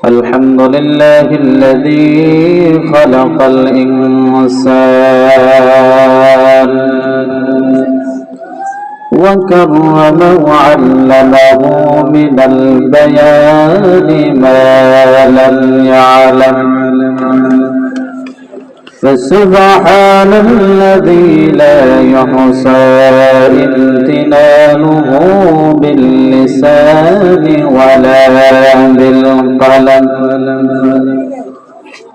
الحمد لله الذي خلق الإنسان وكرم وعلمه من البيان ما لم يعلم فسبحان الذي لا يحصى امتنانه باللسان ولا بالقلم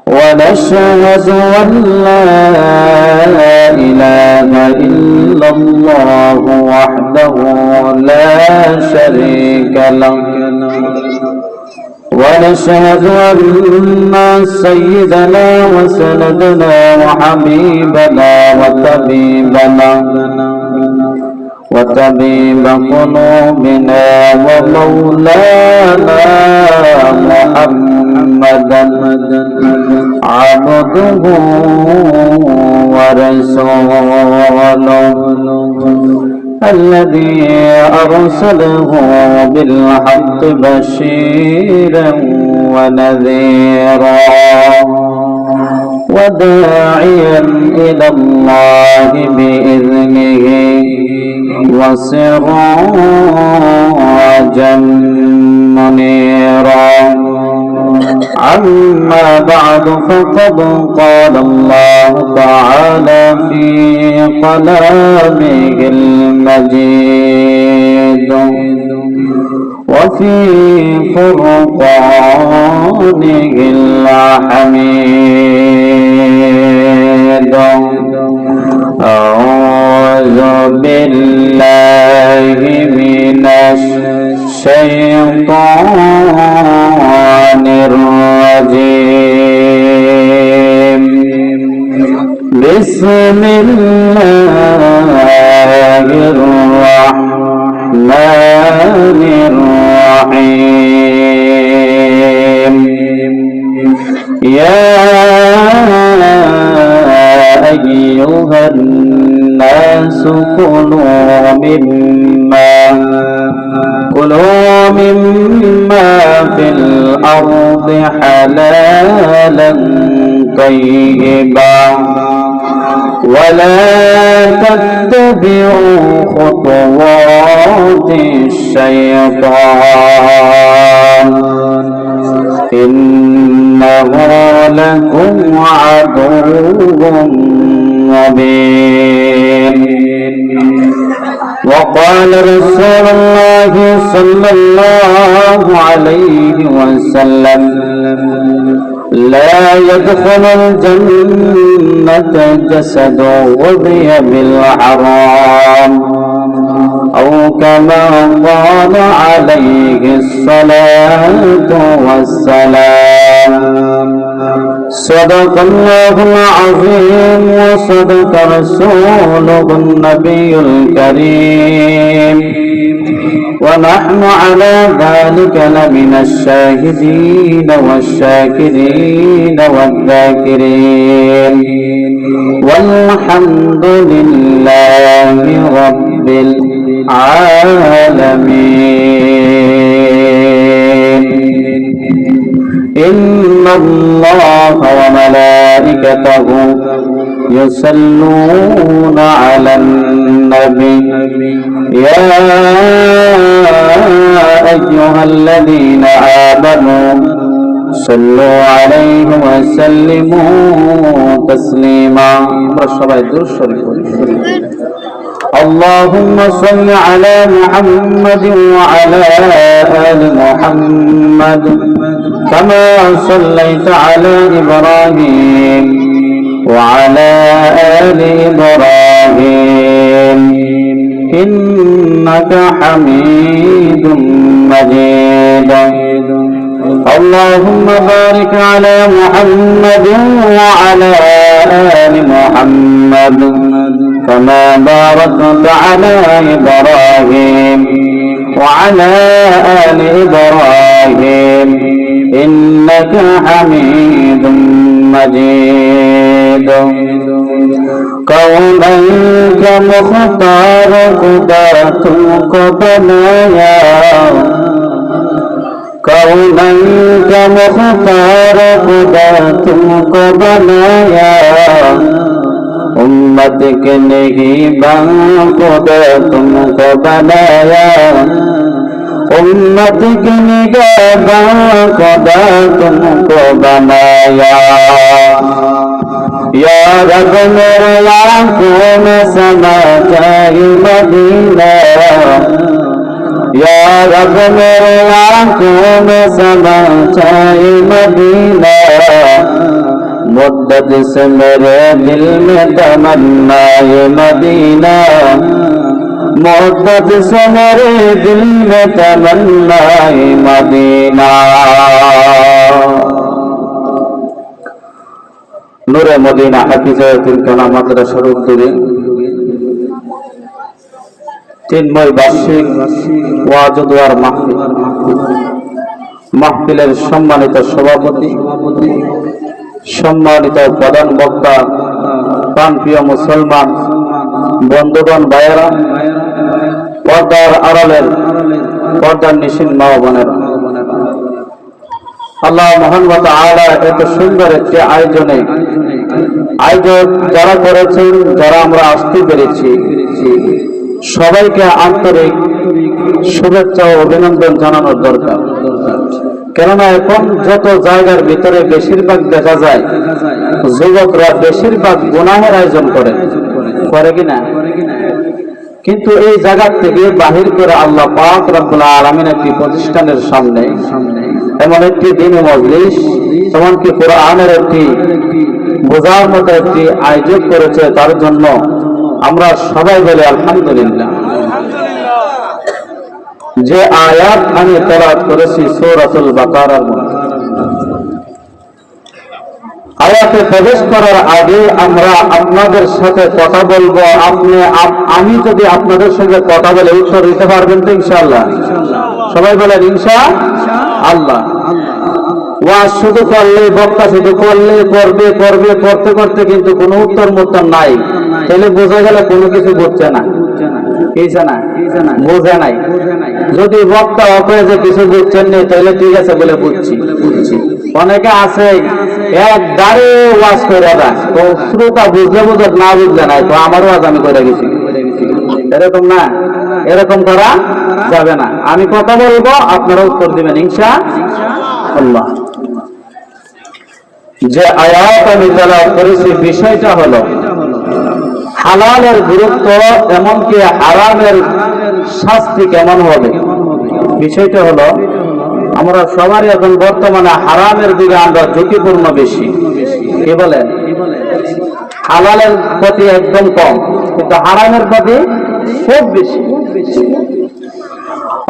ونشهد أن لا إله إلا الله وحده لا شريك له ونشهد أن سيدنا وسندنا وحبيبنا وطبيب قلوبنا ومولانا محمدا عبده ورسوله الذي أرسله بالحق بشيرا ونذيرا وداعيا إلى الله بإذنه وسراجا منيرا أما بعد فقد قال الله تعالى في كلامه المجيد وفي فرقانه الحميد أعوذ بالله من الشيطان الرجيم بسم الله الرحمن الرحيم يا أيها الناس كلوا مما في الأرض حلالا طيبا ولا تتبعوا خطوات الشيطان إنه لكم عدو مبين وقال رسول الله صلى الله عليه وسلم لا يدخل الجنة جسد غذي بالحرام أو كما قال عليه الصلاة والسلام صدق الله العظيم وصدق رسوله النبي الكريم ونحن على ذلك لمن الشاهدين والشاكرين والذاكرين والحمد لله رب العالمين إن الله وملائكته يصلون على النبي يا أيها الذين آمنوا صلوا عليه وسلموا تسليما اللهم صل على محمد وعلى آل محمد كما صليت على إبراهيم وعلى آل إبراهيم إنك حميد مجيد اللهم بارك على محمد وعلى آل محمد كما باركت على إبراهيم وعلى آل إبراهيم إنك حميد مجيد كونك مختار قدرتك بنايا कौनन का मुख्तार खुदा तुमको बनाया, उम्मत के निगहबान खुदा तुमको बनाया, उम्मत के निगहबान खुदा तुमको बनाया। या रब मेरे आँखों में समा जाए मदीना, या रब मेरे आँखों में समा जाए मदीना, मुद्दत से मेरे दिल में तमन्ना ये मदीना, मुद्दत से मेरे दिल में तमन्ना ये मदीना। नूरे मदीना हाफिजाতুल কালাম মাদ্রাসার উদ্যোগে তিনময় বার্ষিক ওয়াজ ও দোয়ার মাহফিলের সম্মানিত সভাপতি, সম্মানিত প্রধান বক্তা, প্রাণপ্রিয় মুসলমান বন্ধুগণ, ভাইয়েরা, পর্দার আড়ালের পর্দার নিশিন মা ও বোনেরা, আল্লাহ মহান ওয়া তাআলা এত সুন্দর একটি আয়োজন যারা করেছেন, যারা আমরা আসতে পেরেছি, সবাইকে আন্তরিক শুভেচ্ছা ও অভিনন্দন জানানোর দরকার। কেননা এখন যত জায়গার ভিতরে বেশিরভাগ দেখা যায় যুবকরা বেশিরভাগ গুনাহের আয়োজন করে কিনা, কিন্তু এই জায়গা থেকে বাহির করে আল্লাহ পাক রব্বুল আলামিন একটি প্রতিষ্ঠানের সামনে এমন একটি দিনে মজলিস, এমনকি কোরআনের একটি বোঝার মতো একটি আয়োজন করেছে, তার জন্য আমরা সবাই বলি আলহামদুলিল্লাহ। যে আয়াত আমি তেলাওয়াত করেছি সূরাতুল বাকারার মধ্যে, আয়াতে প্রবেশ করার আগে আমরা আপনাদের সাথে কথা বলবো। আমি যদি আপনাদের সঙ্গে কথা বলে উত্তর দিতে পারবেন তো ইনশাআল্লাহ? সবাই বলেন ইনশাআল্লাহ। ওয়াজ শুধু করলে, বক্তা শুধু করলে, করতে করতে কিন্তু কোনো উত্তর নাই, তাহলে বোঝা গেল কোনো কিছু বুঝছে না, বোঝে নাই। যদি বক্তা অপরে যে কিছু বুঝছেন না, তাহলে ঠিক আছে বলে বুঝছি। অনেকে আছে একবারে ওয়াজ করে দেয়, তো শ্রোতা বুঝলে বুঝুক, না বুঝলে নাই, তো আমার ওয়াজ আমি করে গেছি, এরকম না, এরকম করা যাবে না। আমি কথা বলবো, আপনারা উত্তর দিবেন ইনশাআল্লাহ। যে আয়াত আমি তেলাওয়াত করেছি বিষয়টা হলো হালালের গুরুত্ব, এমনকি হারামের শাস্তি কেমন হবে। বিষয়টা হলো আমরা সবারই এখন বর্তমানে হারামের দিকে আমরা ঝুঁকিপূর্ণ বেশি। কি বলেন? হালালের প্রতি একদম কম, কিন্তু হারামের প্রতি খুব বেশি।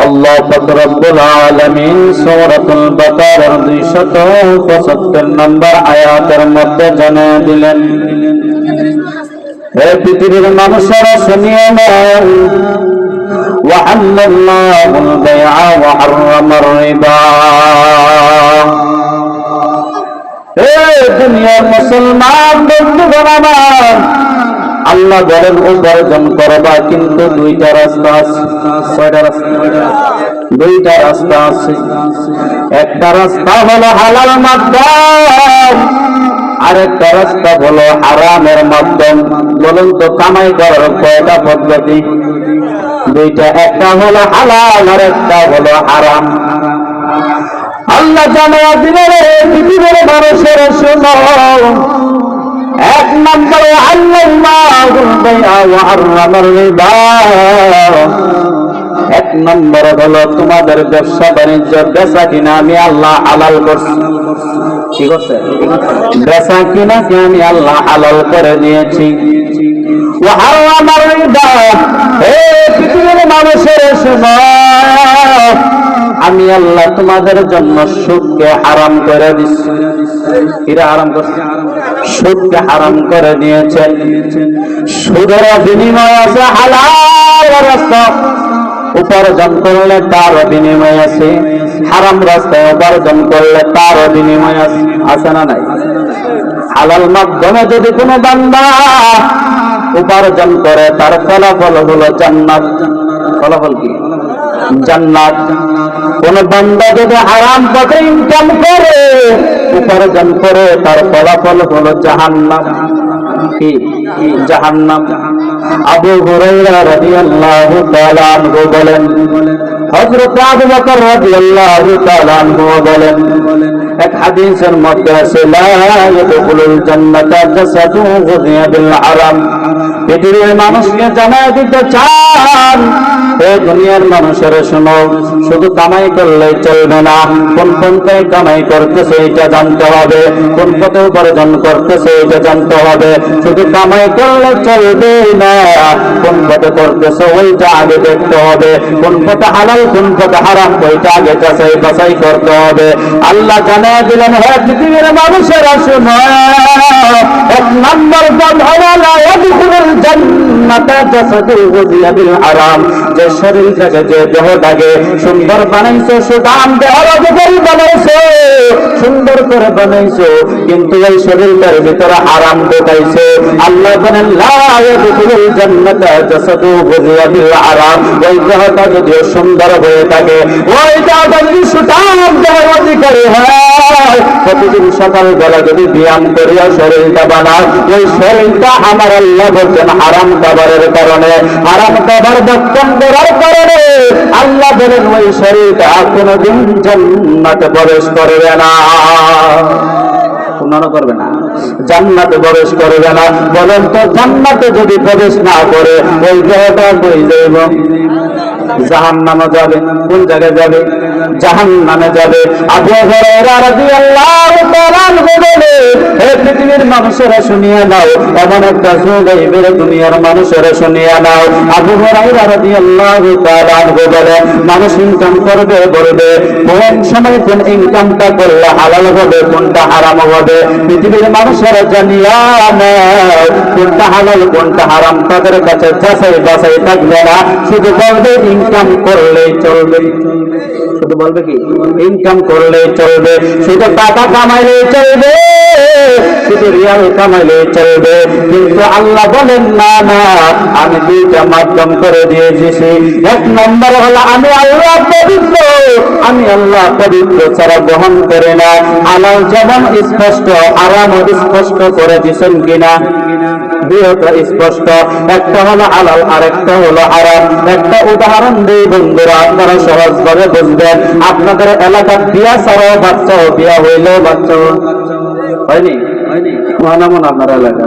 আল্লাহ পাক রব্বুল আলামিন সূরাতুল বাকারার 275 নম্বর আয়াতের মধ্যে জানিয়ে দিলেন, হে পৃথিবীর মানুষেরা শুনিয়ে নাও, ওয়াহাল্লাল্লাহুল বাই'a ওয়া হাররামার রিবা। হে দুনিয়ার মুসলমান বন্ধুগণ আমার, আল্লাহ বলেন উপার্জন করবা, কিন্তু দুইটা রাস্তা আছে। কয়টা রাস্তা? দুইটা রাস্তা আছে। একটা রাস্তা হলো হালাল মাধ্যম, আরেকটা রাস্তা হলো হারামের মাধ্যম। বলুন তো কামাই করার কয়টা পদ্ধতি? দুইটা, একটা হলো হালাল আর একটা হলো হারাম। আল্লাহ জানিয়ে দিলেন পৃথিবীর মানুষের শোনো, এক নম্বরে আল্লাহুল বাই'a ওয়া হাররামার রিবা। এক নম্বর হলো তোমাদের ব্যবসা বাণিজ্য, বেচা কিনা আমি আল্লাহ হালাল করছি। কি করছে? বেচা কিনা কি আমি আল্লাহ হালাল করে দিয়েছি। ওয়া হাররামার রিবা, হে পৃথিবীর মানুষের শোনো, আমি আল্লাহ তোমাদের জন্য সুদকে হারাম করে দিচ্ছি। এরা হারাম করছে, সুদকে হারাম করে দিয়েছেন। সুদের বিনিময় আছে হালাল রাস্তা, উপার্জন করলে তার বিনিময় আছে। হারাম রাস্তায় উপার্জন করলে তার বিনিময় আছে। আছে না নাই? হালাল মাধ্যমে যদি কোনো বান্দা উপার্জন করে, তার ফলাফল হলো জান্নাত। ফলাফল কি? জান্নাত। কোন বান্দা যদি হারাম পথে ইনকাম করে, উপার্জন করে, তার ফলাফল হলো জাহান্নাম। কি জাহান্নাম। আবু হুরায়রা রাদিয়াল্লাহু তাআলা আনহু বলেন, হযরত আবু বকর রাদিয়াল্লাহু তাআলা আনহু বলেন, এক হাদিসের মধ্যে আছে, লা ইয়াদখুলুল জান্নাতা জাসাদুন গুযিয়া বিল হারাম। পৃথিবীর মানুষকে জানায় দিতে চান, এই দুনিয়ার মানুষেরা শোনো, শুধু কামাই করলেই চলবে না, কোন পন্থায় কামাই করতেছে এটা জানতে হবে, কোন পথে উপার্জন করতেছে এটা জানতে হবে। শুধু কামাই করলে চলবে না, কোন পথে করতেছে ওইটা আগে দেখতে হবে, কোন পথে হালাল কোন পথে হারাম ওইটা আগে যাচাই বাছাই করতে হবে। আল্লাহ জানিয়ে দিলেন, হে পৃথিবীর মানুষেরা শোনো, এক নম্বর পথ হলো লা ইয়াদখুলুল জান্নাতা জাসাদুন গুযিয়া বিল হারাম। যে শরীরটাকে, যে দেহটাকে সুন্দর বানাইছো, সুদাম দেহটাকে বানাইছো, সুন্দর করে বানাইছো, কিন্তু এই শরীরটার ভিতরে হারাম ঢোকাইছো। আল্লাহ বলেন, লা ইয়াদখুলুল জান্নাতা জাসাদুন গুযিয়া বিল হারাম। ওই দেহটা যদি সুন্দর হয়ে থাকে, ওই দেহটা যদি সুদাম দেহের অধিকারী হয়, প্রতিদিন সকালবেলা যদি ব্যায়াম করিয়া শরীরটা বানায়, ওই শরীরটা আমার আল্লাহ বলছেন হারাম খাবারের কারণে, হারাম খাবার বর্জন করার কারণে আল্লাহ বলেন ওই শরীরটা কোনদিন জান্নাতে প্রবেশ করবে না। করবে না, জান্নাতে প্রবেশ করবে না। বলেন তো, জান্নাতে যদি প্রবেশ না করে ওই দেহটা কই যাইব? জাহান্নামে যাবে। কোন জায়গায় যাবে? জাহান্নামে যাবে। আবু হুরায়রা রাদিয়াল্লাহু তাআলা আনহু বলেন, হে পৃথিবীর মানুষেরা শুনিয়া নাও, এমন একটা সুগাইবের দুনিয়ার মানুষেরা শুনিয়া নাও। আবু হুরায়রা রাদিয়াল্লাহু তাআলা আনহু বলেন, মানুষ ইনকাম করবে বলবে, কোন সময় কোন ইনকামটা করলে হালাল হবে, কোনটা হারাম হবে, পৃথিবীর মানুষেরা জানিয়া নাও। কোনটা হালাল কোনটা হারাম তাদের কাছে যাচাই বাছাই থাকবে না, শুধু বলবে ইনকাম করলেই চলবে। শুধু বলবে কি ইনকাম করলেই চলবে, শুধু টাকা কামাইলেই চলবে, শুধু রিয়াল কামাইলেই চলবে। কিন্তু আল্লাহ বলেন, না না, আমি দুইটা মাধ্যম করে দিয়েছি। এক নম্বর হলো আমি আল্লাহ পবিত্র, আমি আল্লাহ পবিত্র ছাড়া গ্রহণ করে না। হালাল যেমন স্পষ্ট, হারামও স্পষ্ট করে দিয়েছেন কিনা? দুইটা স্পষ্ট, একটা হলো হালাল আর একটা হলো হারাম। একটা উদাহরণ দিই বন্ধুরা, আপনারা সহজভাবে বুঝবেন। আপনাদের এলাকার বিয়া ছাড়াও বাচ্চা, বিয়া হইলেও বাচ্চা হয়নি, মনে আপনার এলাকা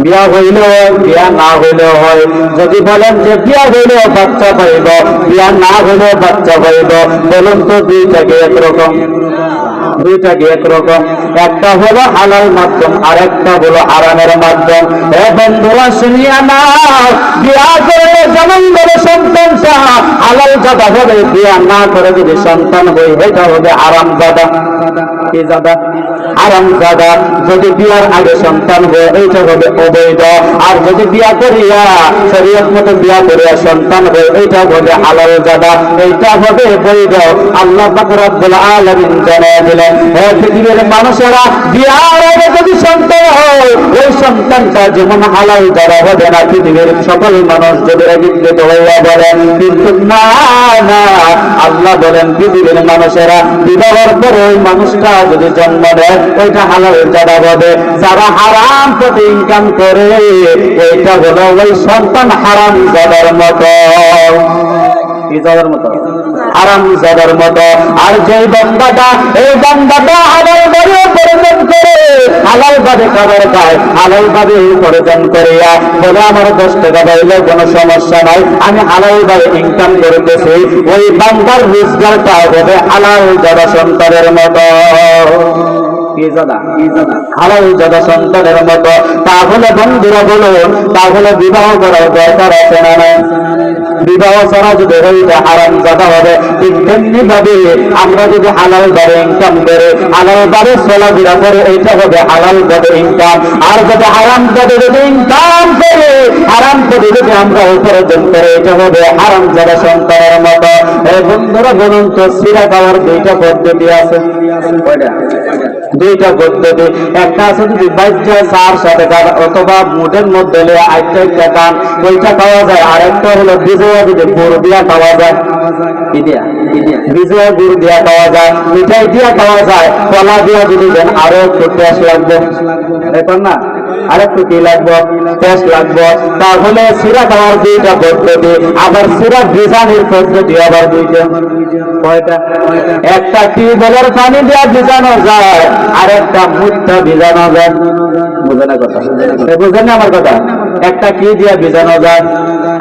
বিয়া হইলেও হয়, বিয়া না হইলেও হয়। যদি বলেন যে বিয়া হইলেও বাচ্চা পাইব, বিয়া না হইলেও বাচ্চা পাইব, বলুন তো দুইটাকে একরকম? দুইটাকে একরকম। একটা হলো হালাল মাধ্যম আর একটা হলো হারামের মাধ্যম। এ বন্ধুরা শুনিয়া নাও, বিয়া করে যেমন করে সন্তান হালাল জাদা হবে, বিয়া না করে যদি সন্তান হই এটা হবে হারাম জাদা। কি জাদা? হারাম জাদা। যদি বিয়ার আগে সন্তান হয় এইটা হবে অবৈধ, আর যদি বিয়া করিয়া শরীয়ত মতো বিয়া করিয়া সন্তান হয় এইটা হবে হালাল জাদা, এইটা হবে বৈধ। আল্লাহ পাক রব্বুল আলামিন জানিয়ে দিলেন, হে পৃথিবীর মানুষেরা, বিয়ার আগে যদি সন্তান হয় ওই সন্তানটা যেমন হালাল জাদা হবে না, পৃথিবীর সকল মানুষ যদি একত্রিত হইয়া বলেন। কিন্তু না না, আল্লাহ বলেন পৃথিবীর মানুষেরা বিবাহের পরে ওই মানুষটা যদি জন্ম দেয় ওইটা হালাল জাদা হবে। যারা হারাম পথে ইনকাম করে এইটা হলো ওই সন্তান হারাম জাদার মতো। কি জাদার মতো? হারাম জাদার মতো। আর যে বান্দাটা, এই বান্দাটা হালাল ভাবে উপার্জন করে, হালাল ভাবে খাবার খায়, হালাল ভাবে উপার্জন করিয়া বলে আমার 10 টাকা পাইলে কোনো সমস্যা নাই, আমি হালাল ভাবে ইনকাম করতেছি, ওই বান্দার রোজগারটা হবে হালাল জাদা সন্তানের মতো। হালাল জাদা সন্তানের মতো। তাহলে বন্ধুরা বলুন, তাহলে বিবাহ করার দরকার আছে না নাই? বিবাহ ছাড়া যদি ওইটা হারাম জাদা হবে, ঠিক তেমনি ভাবে আমরা যদি হালাল ভাবে ইনকাম করে, হালাল ভাবে চলাফেরা করে, এইটা হবে হালাল ভাবে ইনকাম। আর যদি হারাম ভাবে যদি ইনকাম করে, হারাম ভাবে যদি আমরা উপার্জন করে, এটা হবে হারাম জাদা সন্তানের মতো। এই বন্ধুরা বলুন তো, সিরা খাওয়ার দুইটা পদ্ধতি আছে, কয়টা? দুইটা পদ্ধতি, একটা আছে যদি বাচ্চা সার সাথে খান অথবা মুঠের মধ্যে আইটা খান ওইটা খাওয়া যায়, আরেকটা হলো বিজয়া যদি গুড় দিয়া খাওয়া যায়, বিজয়া গুড় দিয়া খাওয়া যায়, মিঠাই দিয়া খাওয়া যায়, কলা দিয়া যদি দেন আরো একটু টেস্ট লাগবে, এখন না আরেকটু কি লাগবে, টেস্ট লাগবে। তাহলে সিরা খাওয়ার দুইটা পদ্ধতি, আবার সিরা ভিজানোর পদ্ধতি আবার দুইটা। কয়টা? একটা টিউবওয়েলের পানি দিয়ে ভিজানো যায়, আর একটা মুঠটা ভিজানো যায়। বুঝে না কথা? বুঝেন না আমার কথা? একটা কি দিয়ে ভিজানো যায়?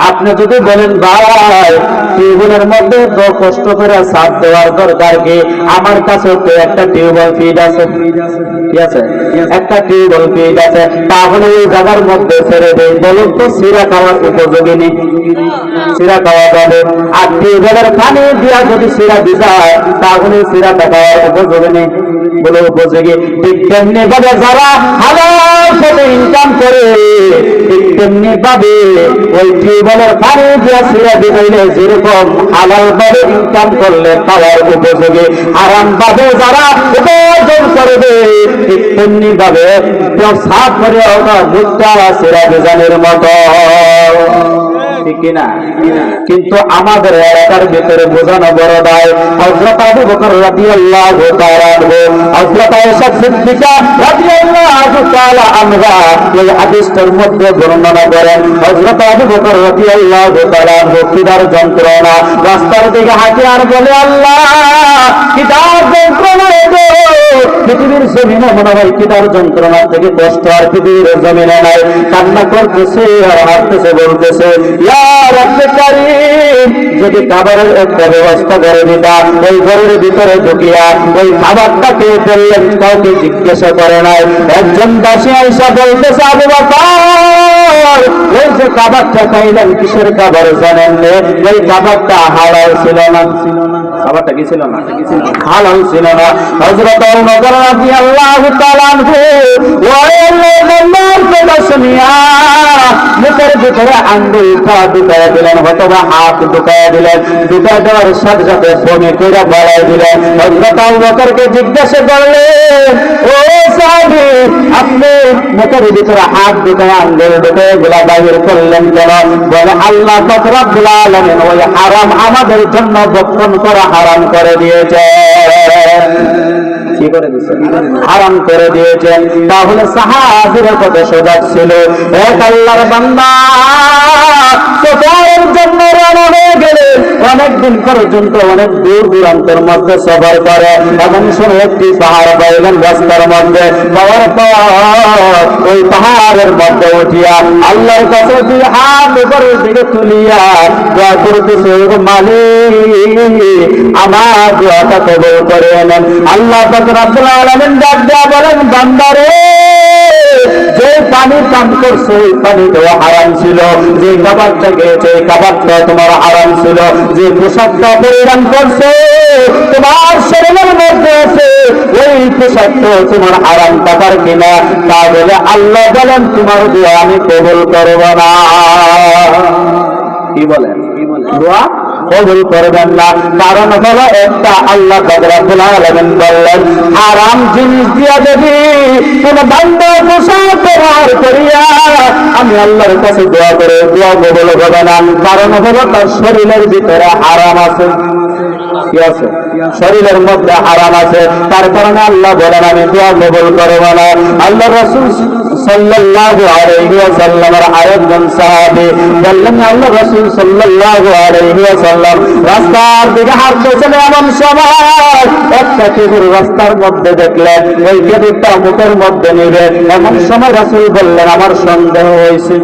আপনি যদি বলেন ভাই টিউবওয়েলের মধ্যে তো কষ্ট করে সাপ দেওয়ার দরকার কি, আমার কাছে তো একটা টিউবওয়েল ফিড আছে, ঠিক আছে, একটা টিউবওয়েল ফিড আছে, তাহলে ওই জায়গার মধ্যে ছেড়ে দেয়, বলুন তো সিরা খাওয়ার উপযোগী নেই? সিরা খাওয়া যাবে। আর টিউবওয়েলের পানি দিয়া যদি সিরা ভিজায় তাহলে সিরাটা খাওয়ার উপযোগী নেই, বলে উপযোগী। ঠিক তেমনি ভাবে যারা হালাল পথে ইনকাম করে, ঠিক তেমনি ভাবে ওই টিউবওয়েলের পানি দিয়া সিরা ভিজাইলে যেরকম হালাল ভাবে ইনকাম করলে খাওয়ার উপযোগী, হারাম ভাবে যারা উপার্জন করবে ঠিক তেমনি ভাবে সাফ করে ওটা মুক্তা সিরা ভিজানোর মতো, ঠিক কিনা? কিন্তু আমাদের এলাকার ভিতরে বোঝানো বড় দায়। হযরত আবু বকর রাদিয়াল্লাহু তাআলা আনহু, হযরত আয়েশা সিদ্দিকা রাদিয়াল্লাহু তাআলা আনহা এই হাদিসের মধ্যে বর্ণনা করেন, হযরত আবু বকর রাদিয়াল্লাহু তাআলা আনহু খিদার যন্ত্রণা, রাস্তার দিকে হাঁটে আর বলে আল্লাহ খিদার যন্ত্রণা গো, পৃথিবীর জমিনে মনে হয় খিদার যন্ত্রণা থেকে কষ্ট আর পৃথিবীর জমিনে নাই। কান্না করতেছে আর হাঁটতেছে, বলতেছে ইয়া রাব্বে কারীম, যদি খাবারের একটা ব্যবস্থা করে দিতাম, ওই ঘরের ভিতরে ঢুকিয়া ওই খাবারটা খেয়ে ফেললেন, কাউকে জিজ্ঞাসা করে নাই। একজন দাসী আয়েশা বলতেছে আবু বকর ওই যে খাবারটা খাইলেন কিসের খাবার জানেন? ওই খাবারটা হালাল ছিল না। খাবারটা কি ছিল না? হালাল ছিল না। হযরত ওমর রাদিয়াল্লাহু তাআলা আনহু ওই কথা শুনিয়া মুখের ভিতরে আঙ্গুলটা ঢুকাইয়া দিলেন, অথবা হাত ঢুকাইয়া দিলেন, ঢুকাই দেওয়ার সাথে সাথে বমি করে বাড়াই দিলেন। হযরত আবু বকরকে জিজ্ঞাসা করলেন, ও সাহাবী আপনি মুখের ভিতরে হাত ঢুকাইয়া আঙ্গুল ঢুকাইয়া গুলা বাহির করলেন কেন? বলে আল্লাহ পাক রব্বুল আলামিন ওই হারাম আমাদের জন্য ভক্ষণ করা হারাম করে দিয়েছে। কি করে দিয়েছেন? হারাম করে দিয়েছেন। তাহলে সাহাবীরা কত সজাগ ছিল। এক আল্লাহর বান্দা সফরের জন্য রওনা হয়ে গেলে অনেকদিন পর্যন্ত অনেক দূর দূরান্তের মধ্যে সফর করে, এমন সময় একটি পাহাড় পাইলেন রাস্তার মধ্যে। পাওয়ার পর ওই পাহাড়ের মধ্যে উঠিয়া আল্লাহর কাছে দুই হাত উপরের দিকে তুলিয়া দোয়া করতেছে, মালিক আমার দোয়াটা কবুল করে নেন। আল্লাহ পাক রব্বুল আলামিন ডাক দেয়া বলেন, বান্দারে যে পানি পান করছো ওই পানি তো হারাম ছিল, যে খাবারটা খেয়েছো এই খাবারটা তোমার হারাম ছিল, যে পোশাকটা পরিধান করছো তোমার শরীরের মধ্যে আছে ওই পোশাকটা তোমার হারাম টাকার কিনা। তাহলে আল্লাহ বলেন তোমার দোয়া আমি কবুল করব না। কি বলেন? দোয়া কবুল করবেন না। কারণ হলো একটা, আল্লাহ রব্বুল আলামিন বললেন হারাম জিনিস দিয়া যদি কোন বান্দা পোশাক ব্যবহার করিয়া আমি আল্লাহর কাছে দোয়া করে দোয়া কবুল হবে না। কারণ হলো তার শরীরের ভিতরে হারাম আছে। কি আছে? শরীরের মধ্যে হারাম আছে, তার কারণে আল্লাহ বলেন আমি দোয়া কবুল করব না। আল্লাহ রাসূল সাল্লাল্লাহু আলাইহি ওয়াসাল্লামের আরেকজন সাহাবী বললেন, আল্লাহ রাসূল সাল্লাল্লাহু আলাইহি ওয়াসাল্লাম রাস্তার দিকে হাঁটতেছেন, এমন সময় একটা খেজুর রাস্তার মধ্যে দেখলেন, ওই খেজুরটা মুখের মধ্যে নিবে। এমন সময় রাসূল বললেন আমার সন্দেহ হয়েছে।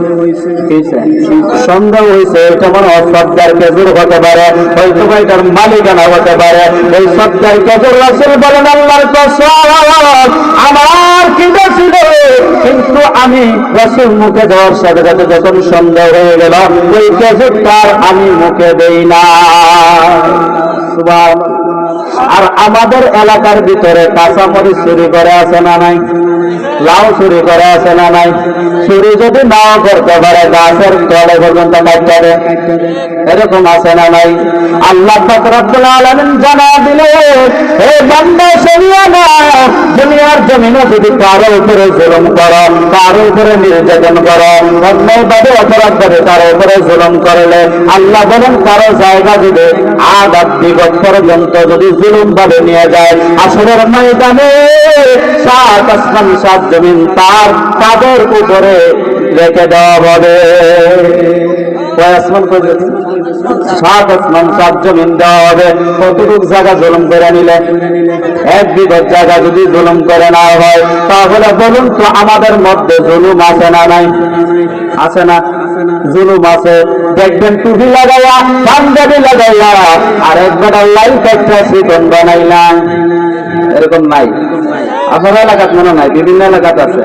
সন্দেহ হয়েছে, এটা মনে হয় সবজার খেজুর হতে পারে, হয়তো এটার মালিকানা হতে পারে। ওই সবজার খেজুর রাসূল বলেন আল্লাহর কসম আমার খিদে ছিল, কিন্তু আমি রাসূল মুখে দেওয়ার সাথে সাথে যখন সন্দেহ হয়ে গেল ওই খেজুরটার আমি মুখে দেই না। সুবহানাল্লাহ। আর আমাদের এলাকার ভিতরে কাঁচামরিচ চুরি করে আছে না নাই? লাউ চুরি করে আছে না নাই? চুরি যদি নাও করতে পারে গাছের তলে পর্যন্ত কাটতে হবে, এরকম আছে না নাই? আল্লাহ পাক রব্বুল আলামিন জানা দিলে হে বান্দা শুনিয়া না, দুনিয়া দুনিয়ার জমিনে যদি কারো উপরে জুলুম করো, কারো উপরে নির্যাতন করো, অন্যায়ভাবে অপরাধভাবে কারো উপরে জুলুম করলে আল্লাহ বলেন কারো জায়গা যদি আযাব বিগত পর্যন্ত যদি জুলুম ভাবে নিয়ে যায়, হাসরের ময়দানে সাত আসমান সাত জমিন তাদের উপরে রেখে দেওয়া হবে। সাত আসমান সাত জমিন দেওয়া হবে। কতটুক জায়গা জুলুম করে নিলে? এক বিগত জায়গা যদি জুলুম করে না হয়, তাহলে বলুন তো আমাদের মধ্যে জুলুম আছে না নাই? আছে না? জুলুম আছে। দেখবেন টুপি লাগাইয়া, পাঞ্জাবি লাগাইয়া, আর একবার লাইট একটা চিকন বানাইলাম, এরকম নাই? আপনার এলাকাত মনে নাই? বিভিন্ন এলাকাত আছে।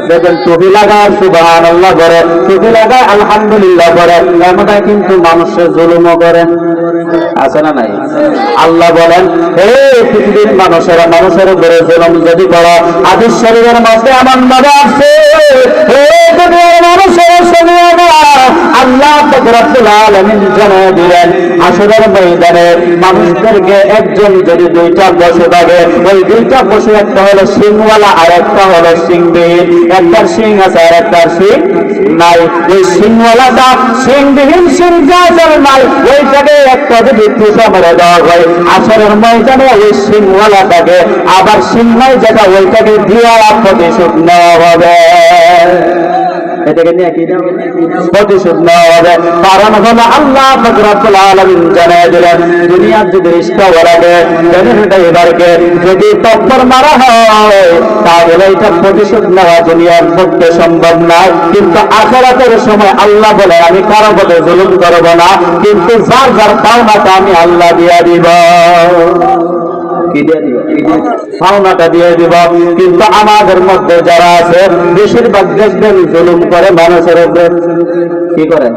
দেখবেন টুপি লাগায় সুবহানাল্লাহ করে, টুপি লাগায় আলহামদুলিল্লাহ করে, এর মধ্যে কিন্তু মানুষের জুলুমও করে। আছে না নাই? আল্লাহ বলেন, হে পৃথিবীর মানুষেরা, মানুষের উপরে জুলুম যদি করো, হাদিস শরীফের মধ্যে এমন ভাবে আছে, হে দুনিয়ার মানুষেরা শুনিও না, আল্লাহ পাক রব্বুল আলামিন জানিয়ে দিলেন, হাসরের ময়দানে মানুষদেরকে একজন যদি দুইটা পশু থাকে, ওই দুইটা পশু একটা হলো সিংওয়ালা আর একটা হলো সিংবিহীন। একটার সিং আছে আর একটার সিং নাই। ওই সিংওয়ালাটা সিংবিহীন সিং যার নাই, ওইটাকে একটা যদি টুকা মেরে দেওয়া হয়, হাসরের ময়দানে ওই সিংওয়ালাটাকে আবার সিং নাই যেটা, ওইটাকে দিয়ে প্রতিশোধ নেওয়া হবে। এটাকে নিয়ে কি প্রতিশোধ নেওয়া হবে। কারণ হলো আল্লাহ পাক রব্বুল আলামিন জানিয়ে দিলেন, দুনিয়ার যদি রিশকাওয়ালাকে ডেলিভারিকে যদি টক্কর মারা হয়, তাহলে এটা প্রতিশোধ নেওয়া দুনিয়ার পক্ষে সম্ভব নয়। কিন্তু আখিরাতের সময় আল্লাহ বলে, আমি কারো প্রতি জুলুম করব না, কিন্তু যার যার পাওনাটা আমি আল্লাহ দিয়ে দিব। পাওনাটা দিয়ে দিব। কিন্তু আমাদের মধ্যে যারা আছে বেশিরভাগ দেখবেন জুলুম করে মানুষের উপরে। কি করে?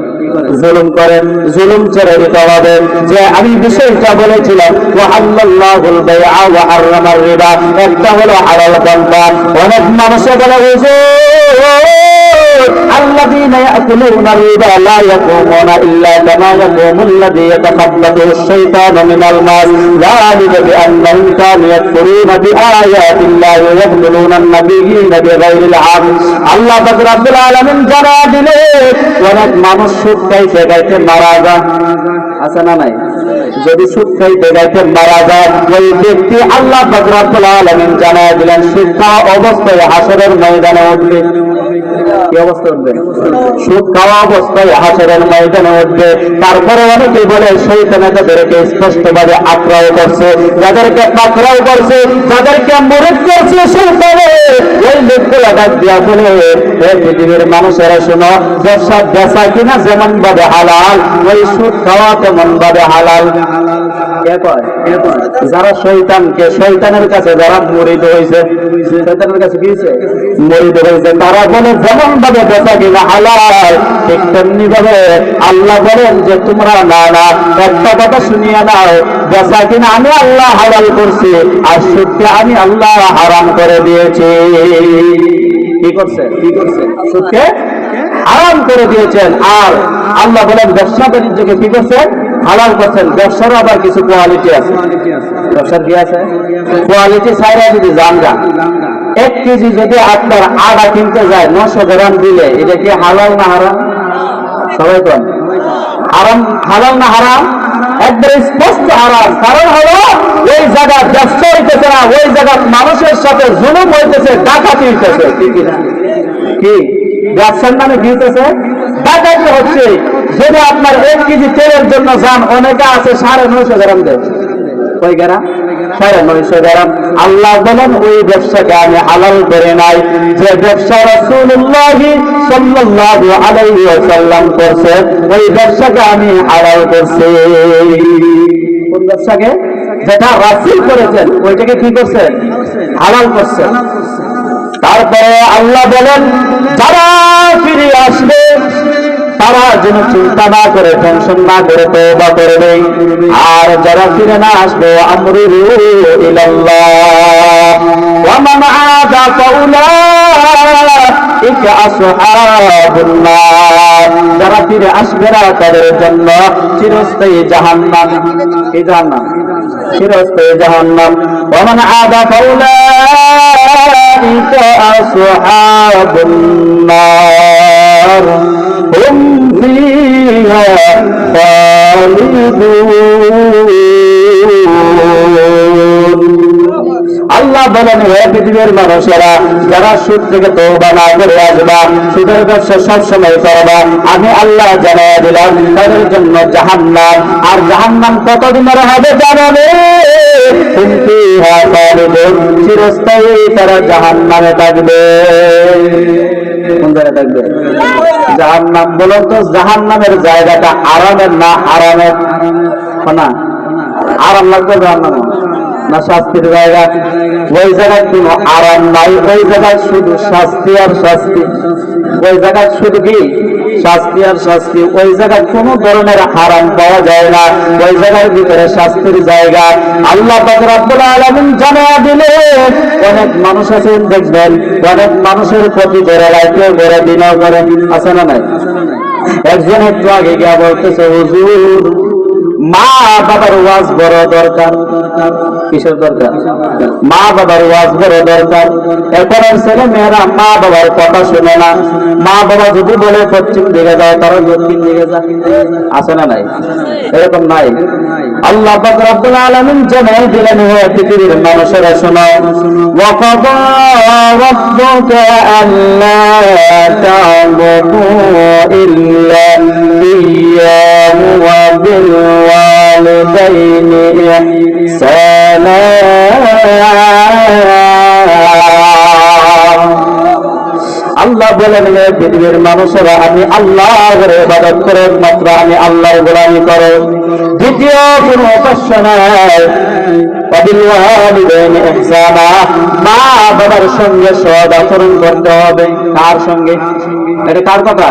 জুলুম করে। জুলুম ছেড়ে দিতে হবে। যে আমি বিষয়টা বলেছিলাম, ওয়াহাল্লাল্লাহুল বাইআ ওয়া হারামার রিবা, একটা হলো হালাল পন্থা। অনেক মানুষে বলে, হুজুর الذين يأكلون الربا لا يقومون إلا كما يقوم الذي يتخبطه الشيطان من الماس ذلك بأنهم كانوا يكفرون بآيات الله ويقتلون النبيين بغير الحق। আল্লাহ পাক রব্বুল আলামিন জানা দিলে অনেক মানুষ সুদ খাইতে খাইতে মারা যায়। আছে না নাই? যদি সুদ খাইতে খাইতে মারা যায়, ওই ব্যক্তি আল্লাহ পাক রব্বুল আলামিন জানা দিলেন সুদ খাওয়া অবস্থায় হাসরের ময়দানে উঠবে। কি অবস্থা উঠবে? সুদ খাওয়া অবস্থায় হাসরের ময়দানে উঠবে। তারপরে অনেকে বলে শয়তানে তাদেরকে স্পষ্টভাবে আক্রমণ করছে, যাদেরকে পাকড়াও করছে, যাদেরকে মুরিদ করছে শয়তানে, ওই লোকগুলো ডাক দিয়া বলে, হে পৃথিবীর মানুষেরা শোনো, ব্যবসা বেচা কিনা যেমন ভাবে হালাল, ওই সুদ খাওয়া তেমন ভাবে হালাল। কে কয়? যারা শয়তানকে, শয়তানের কাছে যারা মুরিদ হয়েছে, শয়তানের কাছে কি হয়েছে? মুরিদ হয়েছে, তারা বলে যেমন ভাবে বেচা কিনা হালাল, ঠিক তেমনি ভাবে আল্লাহ বলেন যে তোমরা না না, একটা কথা শুনিয়ে নাও, বেচা কিনা আমি আল্লাহ হালাল করছি, আর সুদকে আমি আল্লাহ হারাম করে দিয়েছি। কি করছে? কি করছে? সুদকে হারাম করে দিয়েছেন। আর আল্লাহ বলেন ব্যবসা বাণিজ্যকে কি করছেন? হালাল করছেন। ব্যবসার আবার কিছু কোয়ালিটি আছে। ব্যবসার কি আছে? কোয়ালিটি ছাড়া যদি জানগা, 1 কেজি যদি আপনার আটা কিনতে যায় 900 গ্রাম দিলে, এটা কি হালাল না হারাম? সবাই তো হারাম। হালাল না হারাম? একবার স্পষ্ট হারাম। কারণ হলো ওই জায়গা ব্যবসা হইতেছে না, ওই জায়গা মানুষের সাথে জুলুম হইতেছে, ডাকাতি হইতেছে। কি ব্যবসার নামে কি হইতেছে? ডাকাতি হচ্ছে। যদি আপনার 1 কেজি তেলের জন্য যান, অনেকে আছে 950 গ্রাম দেয়। কয় গ্রাম? 950 গ্রাম। আল্লাহ বলেন ওই ব্যবসাকে আমি হালাল করে নাই, যে ব্যবসা রাসূলুল্লাহ সাল্লাল্লাহু আলাইহি ওয়াসাল্লাম করছে, ওই ব্যবসাকে আমি হালাল করছি। কোন ব্যবসাকে? যেটা রাসূল করেছেন, ওইটাকে কি করছেন? হালাল করছেন। তারপরে আল্লাহ বলেন, যারা ফিরে আসবে তারা যেন চিন্তা না করে, টেনশন না করে তওবা করবে। আর যারা ফিরে না আসবে, আমরুহু ইলাল্লাহ ওয়া মান আদা ফাউলাইকা আসহাবুন নার। যারা ফিরে আসবে না তাদের জন্য চিরস্থায়ী জাহান্নাম। এই জাহান্নাম চিরস্থায়ী জাহান্নাম। ওয়া মান আদা ফাউলাইকা আসহাবুন নার হুম ফিহা খালিদুন। আল্লাহ বলেন, হে পৃথিবীর মানুষেরা, যারা সুদ থেকে তওবা না করে আসবা, সুদের ব্যবসা সবসময় করবা, আমি আল্লাহ জানাইয়া দিলাম তাদের জন্য জাহান্নাম। আর জাহান্নাম কতদিনের হবে জানাবে? চিরস্থায়ী তারা জাহান্নামে থাকবে। কোন জায়গায় থাকবে? জাহান্নাম। বলুন তো, জাহান্নামের জায়গাটা আরামের না আরামের? না, আরাম লাগবে জাহান্নামে না শাস্তির জায়গা? ওই জায়গায় কোনো আরাম নাই, ওই জায়গায় শুধু শাস্তি আর শাস্তি। ওই জায়গায় শুধু কি শাস্তি আর শাস্তি। ওই জায়গায় কোনো ধরনের আরাম পাওয়া যায় না, ওই জায়গার ভিতরে শাস্তির জায়গা। আল্লাহ পাক রব্বুল আলামিন জানায়া দিলেন, অনেক মানুষ আছেন দেখবেন, অনেক মানুষের ক্ষতি করে, রাইতেও করে, দিনও করে, আছে না নাই? একজন একটু আগে গিয়া বলতেছে, হুজুর মা বাবার ওয়াজ বড় দরকার। কিসের দরকার? মা বাবার ওয়াজ বড় দরকার। এখনের ছেলে মেয়েরা মা বাবার কথা শুনে না। মা বাবা যদি বলে পশ্চিম দিকে যায়, তারা দক্ষিণ দিকে যায়, আছে না নাই? এরকম নাই? আল্লাহ পাক রব্বুল আলামিন জানাই দিলেন, হে পৃথিবীর মানুষেরা শোনো, ওয়াকাদা রাব্বুকা আল্লা তা'বুদু ইল্লা ইয়্যাহু ওয়া বিল ওয়ালিদাইনি ইহসানা। আল্লাহ বলেন, হে পৃথিবীর মানুষেরা, আমি আল্লাহর ইবাদত করো, মাত্র আমি আল্লাহর গোলামি করো, দ্বিতীয় কোনো উপাস্য নাই। ওয়াবিল ওয়ালিদাইনি ইহসানা, মা বাবার সঙ্গে সৎ আচরণ করতে হবে। কার সঙ্গে? এটা কার কথা?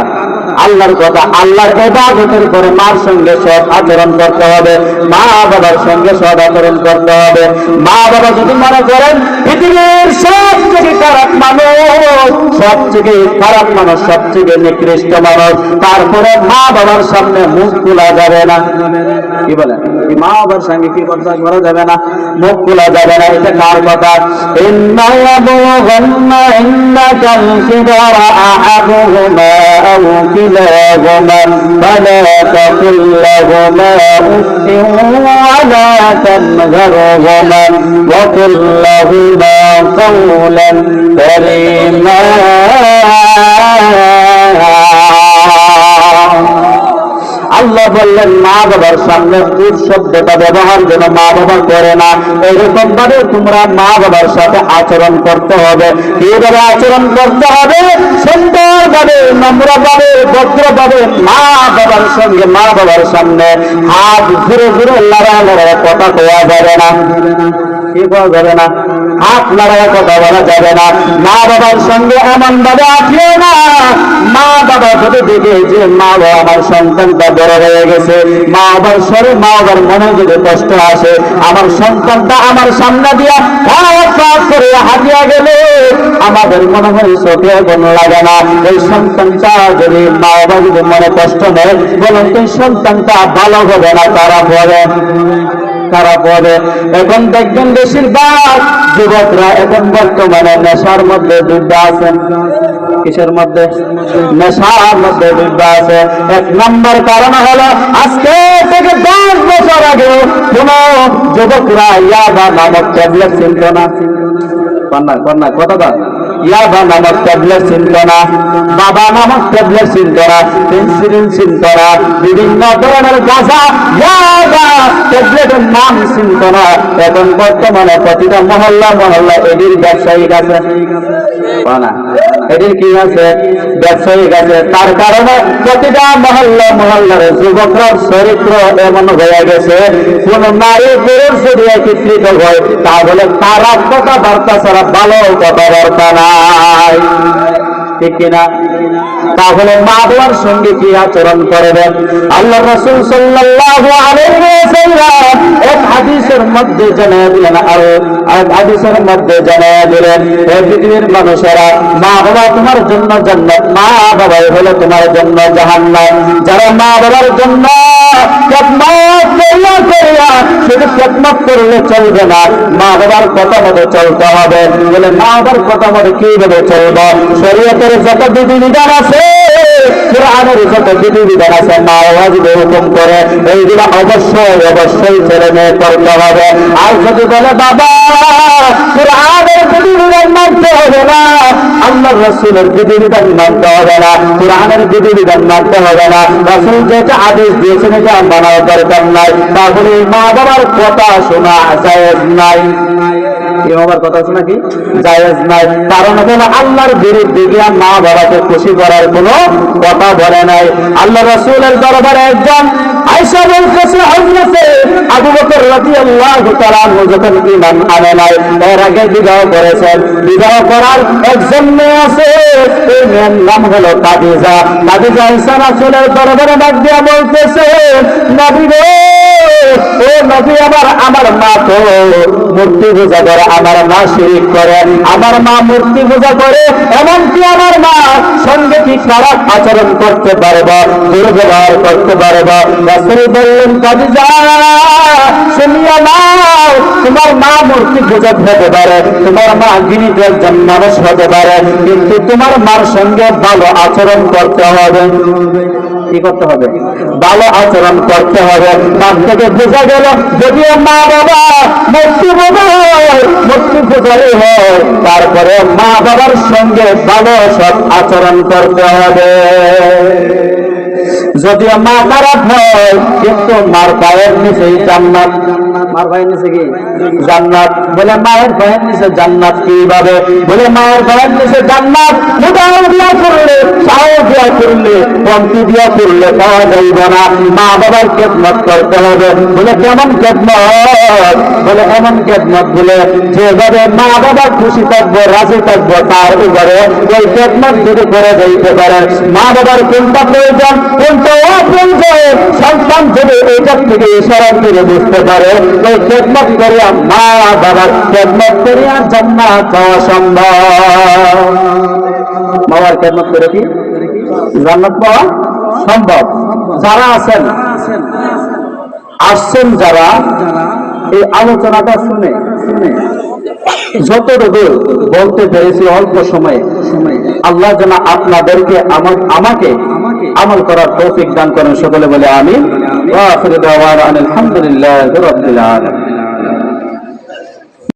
আল্লাহর কথা। আল্লাহর ইবাদতের পরে মার সঙ্গে সৎ আচরণ করতে হবে, মা বাবার সঙ্গে সৎ আচরণ করতে হবে। মা বাবা যদি মনে করেন পৃথিবীর সবচেয়ে খারাপ মানুষ, সবচেয়ে খারাপ মানুষ, সবচেয়ে নিকৃষ্ট মানুষ, তারপরে মা বাবার সামনে মুখ খোলা যাবে না। কি বলেন? মা বাবার সঙ্গে কি কথা করা যাবে না? মুখ খোলা যাবে না। এটা কার কথা? ইন্না ইয়াবলুগান্না ইন্দাকাল কিবারা আহাদুহুমা আও কিলাহুমা ফালা তাকুল লাহুমা উফফিন ওয়ালা তানহারহুমা ওয়া কুল লাহুমা কাওলান কারীমা। আল্লাহ বললেন, মা বাবার সামনে উট শব্দটা ব্যবহার যেন মা বাবা করে না। এরকম ভাবে তোমরা মা বাবার সাথে আচরণ করতে হবে। কিভাবে আচরণ করতে হবে? সুন্দর ভাবে, নম্র ভাবে, ভদ্র ভাবে মা বাবার সঙ্গে, মা বাবার সামনে হাত ঘুরে ঘুরে লড়ালড়া কথা কওয়া যাবে না। কি করা যাবে না? হাত লড়াইয়া কথা বলা যাবে না। মা বাবার সঙ্গে এমন ভাবে আঁকিও না, মা বাবা যদি দেখে যে মা বাবা আমার সন্তানটা বড় হয়ে গেছে, মা বাবার স্বরে, মা বাবার মনে যদি কষ্ট আসে, আমার সন্তানটা আমার সামনে দিয়া হাত করে হাঁটিয়া গেলে আমাদের মনে হয় চোখে কোন লাগে না। এই সন্তানটা যদি মা বাবা যদি মনে কষ্ট নেয়, বলেন তো সন্তানটা ভালো হবে না খারাপ হবে? খারাপ হবে। এখন দেখবেন বেশিরভাগ যুবকরা এখন বর্তমানে নেশার মধ্যে ডুবে আছেন। কিসের মধ্যে? নেশার মধ্যে ডুবে আছে। এক নম্বর কারণ হলো, আজকে থেকে 10 বছর আগে কোন যুবকরা ইয়াবা নামক ট্যাবলেট চিনত না। কন্যা কথাটা, ইয়াবা নামক ট্যাবলেট চিনত না, বাবা নামক ট্যাবলেট চিনত না, পেন্সিলিন চিনত না, বিভিন্ন ধরনের গাঁজা, ইয়াবা ট্যাবলেটের নাম চিনত না। এখন বর্তমানে প্রতিটা মহল্লা মহল্লা এটির ব্যবসায়িক আছে। এটির কি আছে? ব্যবসায়িক আছে। তার কারণে প্রতিটা মহল্লা মহল্লার যুবকরা চরিত্র এমন হয়ে গেছে, কোন নারী পুরুষ যদি একত্রিত হয় তাহলে খারাপ কথাবার্তা ছাড়া ভালো কথাবার্তা নাই। ঠিক কিনা? তাহলে মা বাবার সঙ্গে কি আচরণ করবেন? আল্লাহ রাসূল সাল্লাল্লাহু আলাইহি ওয়াসাল্লাম এক হাদিসের মধ্যে জানিয়ে দিলেন, আর এক হাদিসের মধ্যে জানিয়ে দিলেন, হে পৃথিবীর মানুষেরা, মা বাবা তোমার জন্য জান্নাত, মা বাবাই হলো তোমার জন্য জাহান্নাম। যারা মা বাবার জন্য খেদমত করিয়া শুধু খেদমত করলে চলবে না, মা বাবার কথা মতো চলতে হবে। বলে মা বাবার কথা মতো কিভাবে চলবো? শরীয়তের যত বিধিবিধান আছে, কুরআনের যত বিধিবিধান আছে, মা বাবা যদি হুকুম করে এইগুলো অবশ্যই ছেলে মেয়ে করতে হবে। আর যদি বলে বাবা কুরআনের বিধিবিধান মানতে হবে না, আল্লাহর রাসূলের বিধিবিধান মানতে হবে না, কুরআনের বিধিবিধান মানতে হবে না, রাসূল যেটা আদেশ দিয়েছেন এটা মানার দরকার নাই, তাহলে মা বাবার কথা শোনা জায়েজ নাই। কি বাবার কথা শোনা কি জায়েজ নাই? কারণ হলো আল্লাহর বিরুদ্ধে গিয়ে মা বাবাকে খুশি করার কোনো কথা বলে নাই। আল্লাহ রাসূলের দরবারে একজন আয়েশা বলতেছে, হযরতে আবু বকর রাদিয়াল্লাহু তাআলা আনহু যখন ঈমান আনে নাই, এর আগে বিবাহ করেছেন, বিবাহ করার একজন মেয়ে আছে, এই মেয়ের নাম হলো খাদিজা। খাদিজা আয়েশা রাসূলের দরবারে ডাক দিয়া বলতেছে, নবী গো, ও নবী, আমার মা তো মূর্তি পূজা করে, আমার মা শিরক করে, আমার মা মূর্তি পূজা করে, এমনকি আমার মা সঙ্গে কি খারাপ আচরণ করতে পারবো, দুর্ব্যবহার করতে পারবো? রাসূল বললেন, খাদিজা শুনিয়া নাও, তোমার মা মূর্তি পূজক হতে পারে, তোমার মা ঘৃণিত একজন মানুষ হতে পারে, কিন্তু তোমার মার সঙ্গে ভালো আচরণ করতে হবে। কি করতে হবে? ভালো আচরণ করতে হবে। তার থেকে বোঝা গেল যদিও মা বাবা মূর্তি পূজারী হয়, তারপরে মা বাবার সঙ্গে ভালো সব আচরণ করতে হবে। যদিও মা খারাপ হয়, কিন্তু মার পায়ের নিচেই জান্নাত। মার পায়ের নিচে কি জান্নাত? বলে মায়ের পায়ের নিচে জান্নাত কিভাবে? বলে মায়ের পায়ের নিচে জান্নাত মোটামুটি দিয়া করলে, সাহস দিয়া করলে, কমতি দিয়া করলে পাওয়া যাইব না। মা বাবার খেদমত করতে হবে। বলে কেমন খেদমত? বলে এমন খেদমত, বলে যেভাবে মা বাবা খুশি থাকবো, রাজি থাকবো, তার উপরে ওই খেদমত যদি করে যাইতে পারে। মা বাবার কোনটা প্রয়োজন, কোনটা অপ্রয়োজন, সন্তান যদি এইটার থেকে ইশারা করে বুঝতে পারে, ওই খেদমত করিয়া মা বাবার খেদমত করিয়া জান্নাত পাওয়া সম্ভব। বাবার খেদমত করে কি জান্নাত পাওয়া সম্ভব? যারা আসছেন যারা এই আলোচনাটা শুনে যতটুকু বলতে পেরেছি অল্প সময়ে, আল্লাহ যেন আপনাদেরকে আমাকে আমল করার তৌফিক দান করেন। সকলে বলে আমিন। ওয়া আখিরু দাওয়ানা আলহামদুলিল্লাহি রাব্বিল আলামিন।